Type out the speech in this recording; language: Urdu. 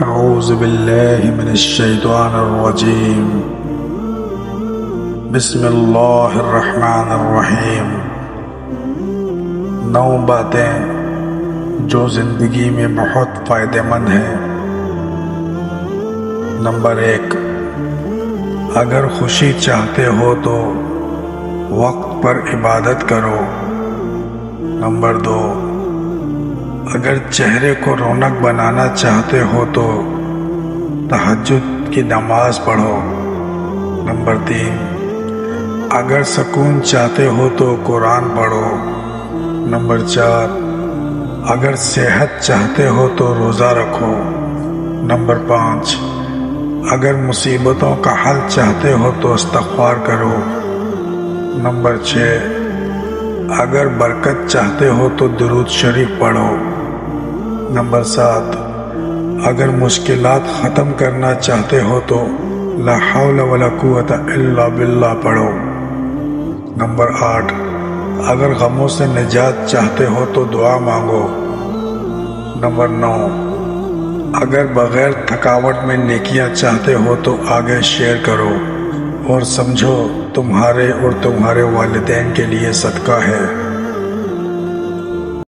اعوذ باللہ من الشیطان الرجیم بسم اللہ الرحمن الرحیم 9 باتیں جو زندگی میں بہت فائدہ مند ہیں۔ نمبر 1، اگر خوشی چاہتے ہو تو وقت پر عبادت کرو۔ نمبر 2، اگر چہرے کو رونق بنانا چاہتے ہو تو تہجد کی نماز پڑھو۔ نمبر 3، اگر سکون چاہتے ہو تو قرآن پڑھو۔ نمبر 4، اگر صحت چاہتے ہو تو روزہ رکھو۔ نمبر 5، اگر مصیبتوں کا حل چاہتے ہو تو استغفار کرو۔ نمبر 6، اگر برکت چاہتے ہو تو درود شریف پڑھو۔ نمبر 7، اگر مشکلات ختم کرنا چاہتے ہو تو لا حول ولا قوت الا باللہ پڑھو۔ نمبر 8، اگر غموں سے نجات چاہتے ہو تو دعا مانگو۔ نمبر 9، اگر بغیر تھکاوٹ میں نیکیاں چاہتے ہو تو آگے شیئر کرو اور سمجھو تمہارے اور تمہارے والدین کے لیے صدقہ ہے۔